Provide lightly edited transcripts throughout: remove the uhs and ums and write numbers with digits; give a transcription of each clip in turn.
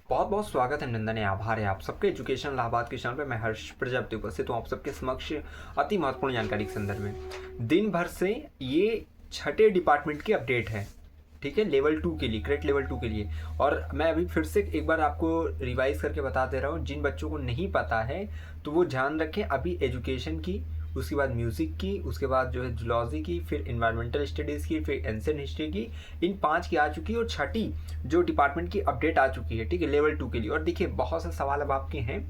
बहुत बहुत स्वागत है, नंदन है, आभार है आप सबके एजुकेशन इलाहाबाद के चैनल पे। मैं हर्ष प्रजापति उपस्थित हूँ आप सबके समक्ष अति महत्वपूर्ण जानकारी के संदर्भ में। दिन भर से ये छठे डिपार्टमेंट की अपडेट है, ठीक है, लेवल 2 के लिए, क्रेट लेवल 2 के लिए। और मैं अभी फिर से एक बार आपको रिवाइज करके बता दे रहा हूँ, जिन बच्चों को नहीं पता है तो वो ध्यान रखें। अभी एजुकेशन की, उसके बाद म्यूज़िक की, उसके बाद जो है जूलॉजी की, फिर इन्वायरमेंटल स्टडीज़ की, फिर एंशिएंट हिस्ट्री की, इन 5 की आ चुकी है और छठी जो डिपार्टमेंट की अपडेट आ चुकी है, ठीक है, लेवल 2 के लिए। और देखिए बहुत से सवाल अब आपके हैं,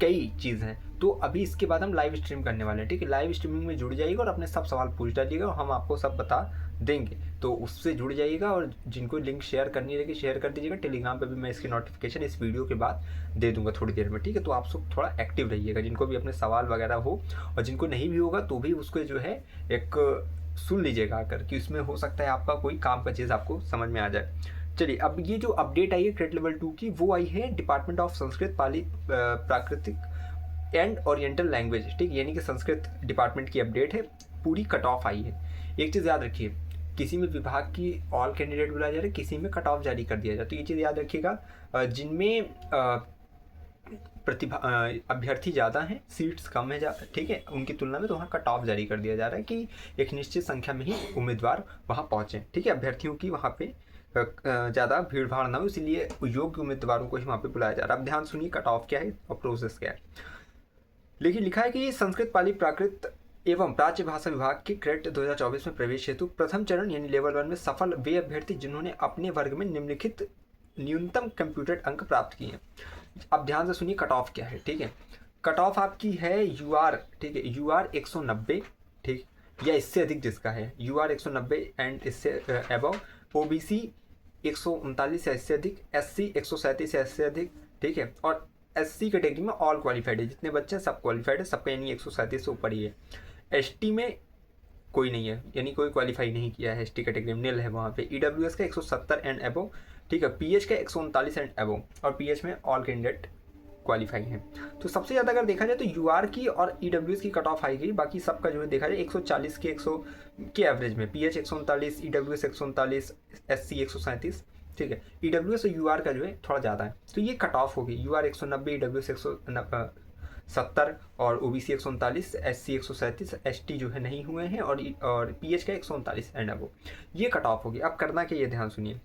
कई चीज़ हैं, तो अभी इसके बाद हम लाइव स्ट्रीम करने वाले हैं, ठीक है। लाइव स्ट्रीमिंग में जुड़ जाइएगा और अपने सब सवाल पूछ डालिएगा और हम आपको सब बता देंगे, तो उससे जुड़ जाइएगा। और जिनको लिंक शेयर करनी रहेगी शेयर कर दीजिएगा। टेलीग्राम पे भी मैं इसकी नोटिफिकेशन इस वीडियो के बाद दे दूंगा थोड़ी देर में, ठीक है। तो आप सब थोड़ा एक्टिव रहिएगा, जिनको भी अपने सवाल वगैरह हो, और जिनको नहीं भी होगा तो भी उसको जो है एक सुन लीजिएगा आकर, कि उसमें हो सकता है आपका कोई काम का चीज़ आपको समझ में आ जाए। चलिए, अब ये जो अपडेट आई है क्रेट लेवल 2 की, वो आई है डिपार्टमेंट ऑफ संस्कृत, पाली, प्राकृतिक एंड ओरिएंटल लैंग्वेज, ठीक, यानी कि संस्कृत डिपार्टमेंट की अपडेट है। पूरी कट ऑफ आई है। एक चीज़ याद रखिए, किसी में विभाग की ऑल कैंडिडेट बुलाया जा रहा है, किसी में कट ऑफ जारी कर दिया जाए, तो ये चीज़ याद रखिएगा। जिनमें प्रतिभा अभ्यर्थी ज़्यादा हैं, सीट्स कम है, ठीक है, उनकी तुलना में, तो वहाँ कट ऑफ जारी कर दिया जा रहा है कि एक निश्चित संख्या में ही उम्मीदवार वहाँ पहुँचें, ठीक है। अभ्यर्थियों की वहाँ पे ज़्यादा भीड़ भाड़ ना हो, इसलिए योग्य उम्मीदवारों को ही वहाँ पे बुलाया जा रहा है। अब ध्यान सुनिए कट ऑफ क्या है और प्रोसेस क्या है। लेकिन लिखा है कि संस्कृत, पाली, प्राकृत एवं प्राच्य भाषा विभाग के क्रेट 2024 में प्रवेश हेतु प्रथम चरण यानी लेवल 1 में सफल वे अभ्यर्थी जिन्होंने अपने वर्ग में निम्नलिखित न्यूनतम कंप्यूटेड अंक प्राप्त किए हैं। अब ध्यान से सुनिए कट ऑफ क्या है, ठीक है। कट ऑफ आपकी है यूआर, ठीक है, यूआर 190, ठीक, या इससे अधिक जिसका है यूआर 190 एंड इससे अबव, ओबीसी 139 या इससे अधिक, एससी 137 या इससे अधिक, ठीक है। और एससी कैटेगरी में ऑल क्वालिफाइड है, जितने बच्चे हैं सब क्वालिफाइड है, सबका यानी 137 से ऊपर ही है। एसटी में कोई नहीं है, यानी कोई क्वालिफाई नहीं किया है, एसटी कैटेगरी में नील है वहाँ पे। ईडब्ल्यूएस का 170 एंड एबो, ठीक है। पीएच का 139 एंड एबो, और पीएच में ऑल कैंडिडेट क्वालिफाई है। तो सबसे ज़्यादा अगर देखा जाए तो यूआर की और ईडब्ल्यूएस की कट ऑफ आई गई। बाकी सबका जो है देखा जाए 140 के 100 के एवरेज में, पीएच 139, ईडब्ल्यूएस 139, एससी 137, ठीक है। ईडब्ल्यूएस और यूआर का जो है थोड़ा ज़्यादा है, तो ये कट ऑफ होगी। यूआर 190, ईडब्ल्यूएस 170 और ओबीसी 139, एससी 137, एसटी जो है नहीं हुए हैं, और पीएच का 139 एंड अबो, ये कट ऑफ होगी। अब करना क्या, ये ध्यान सुनिए।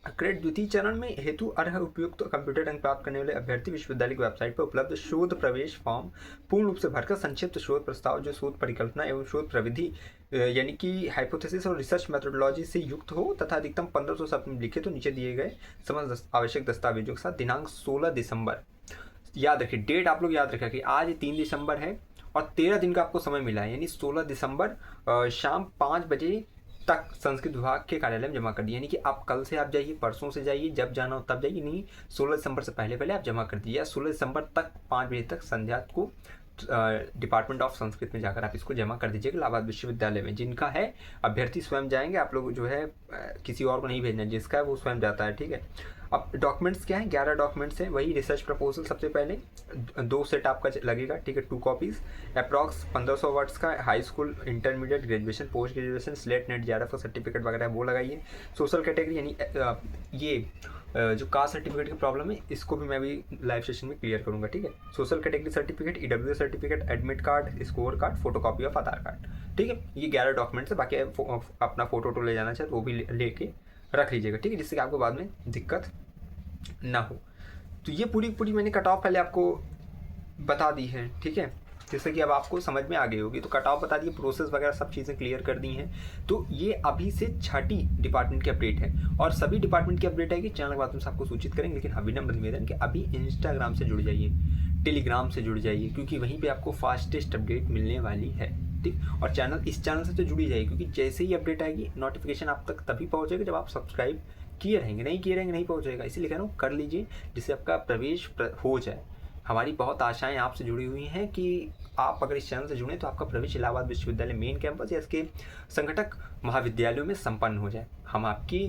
क्रेट द्वितीय चरण में हेतु अर्ह उपयुक्त कंप्यूटर अंक प्राप्त करने वाले अभ्यर्थी विश्वविद्यालय की वेबसाइट पर उपलब्ध शोध प्रवेश फॉर्म पूर्ण रूप से भरकर संक्षिप्त शोध प्रस्ताव जो शोध परिकल्पना एवं शोध प्रविधि यानी कि हाइपोथेसिस और रिसर्च मेथोडोलॉजी से युक्त हो तथा अधिकतम 1500 शब्द में लिखे तो नीचे दिए गए समस्त आवश्यक दस्तावेजों के साथ दिनांक 16 दिसंबर, याद रखिए डेट आप लोग याद रखें कि आज 3 दिसंबर है और 13 दिन का आपको समय मिला है, यानी 16 दिसंबर शाम 5 बजे तक संस्कृत विभाग के कार्यालय में जमा कर दिए। यानी कि आप कल से आप जाइए, परसों से जाइए, जब जाना हो तब जाइए, नहीं 16 दिसंबर से पहले पहले आप जमा कर दीजिए। 16 दिसंबर तक 5 बजे तक संध्या को डिपार्टमेंट ऑफ संस्कृत में जाकर आप इसको जमा कर दीजिएगा इलाहाबाद विश्वविद्यालय में। जिनका है अभ्यर्थी स्वयं जाएंगे, आप लोग जो है किसी और को नहीं भेजना, जिसका है वो स्वयं जाता है, ठीक है। अब डॉक्यूमेंट्स क्या है, 11 डॉक्यूमेंट्स हैं। वही रिसर्च प्रपोजल सबसे पहले 2 सेट आपका लगेगा, ठीक है, 2 कॉपीज़, अप्रॉक्स 1500 वर्ड्स का high school, intermediate, graduation, post graduation, slate, net, JRF का सर्टिफिकेट वगैरह वो लगाइए। सोशल कैटेगरी यानी ये जो कास्ट सर्टिफिकेट की प्रॉब्लम है इसको भी मैं अभी लाइव सेशन में क्लियर करूंगा, ठीक है। Social category certificate, EW certificate, admit card, score card, photocopy of Aadhaar card, ठीक है। ये 11 डॉक्यूमेंट्स है। बाकी अपना फोटो ले जाना चाहे तो वो भी लेके रख लीजिएगा, ठीक है, जिससे कि आपको बाद में दिक्कत ना हो। तो ये पूरी मैंने कट ऑफ पहले आपको बता दी है, ठीक है, जैसे कि अब आपको समझ में आ गई होगी। तो कट ऑफ बता दिए, प्रोसेस वगैरह सब चीज़ें क्लियर कर दी हैं। तो ये अभी से छठी डिपार्टमेंट की अपडेट है और सभी डिपार्टमेंट की अपडेट है कि चैनल के माध्यम से आपको सूचित करेंगे। लेकिन अभिनम्र निवेदन कि अभी इंस्टाग्राम से जुड़ जाइए, टेलीग्राम से जुड़ जाइए, क्योंकि वहीं पर आपको फास्टेस्ट अपडेट मिलने वाली है, ठीक। और इस चैनल से तो जुड़ी जाइए, क्योंकि जैसे ही अपडेट आएगी नोटिफिकेशन आप तक तभी पहुँचेगा जब आप सब्सक्राइब किए रहेंगे, नहीं किए रहेंगे नहीं पहुँचेगा। इसीलिए कह रहा हूँ कर लीजिए, जिससे आपका प्रवेश हो जाए, हमारी बहुत आशाएं आपसे जुड़ी हुई हैं कि आप अगर इस चैनल से जुड़ें तो आपका प्रवेश इलाहाबाद विश्वविद्यालय मेन कैंपस या इसके संगठक महाविद्यालयों में संपन्न हो जाए। हम आपकी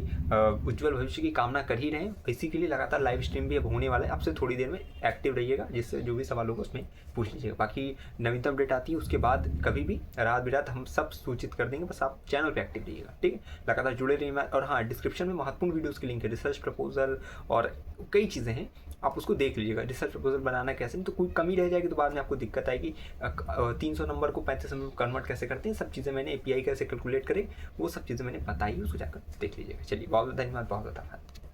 उज्ज्वल भविष्य की कामना कर ही रहे हैं। इसी के लिए लगातार लाइव स्ट्रीम भी अब होने वाला है। आपसे थोड़ी देर में एक्टिव रहिएगा, जिससे जो भी सवाल होगा उसमें पूछ लीजिएगा। बाकी नवीनतम अपडेट आती है उसके बाद कभी भी रात बिरात हम सब सूचित कर देंगे, बस आप चैनल पर एक्टिव रहिएगा, ठीक है। लगातार जुड़े रहिए। और हाँ, डिस्क्रिप्शन में महत्वपूर्ण वीडियोज़ की लिंक है, रिसर्च प्रपोजल और कई चीज़ें हैं, आप उसको देख लीजिएगा। रिसर्च प्रपोजल बनाना कैसे, नहीं तो कोई कमी रह जाएगी तो बाद में आपको दिक्कत आएगी। 300 नंबर को 35 नंबर में कन्वर्ट कैसे करते हैं, सब चीज़ें मैंने API कैसे कैलकुलेट करें, वो सब चीज़ें मैंने बताई, उसको जाकर देख लीजिएगा। चलिए, बहुत बहुत धन्यवाद, बहुत बहुत धन्यवाद।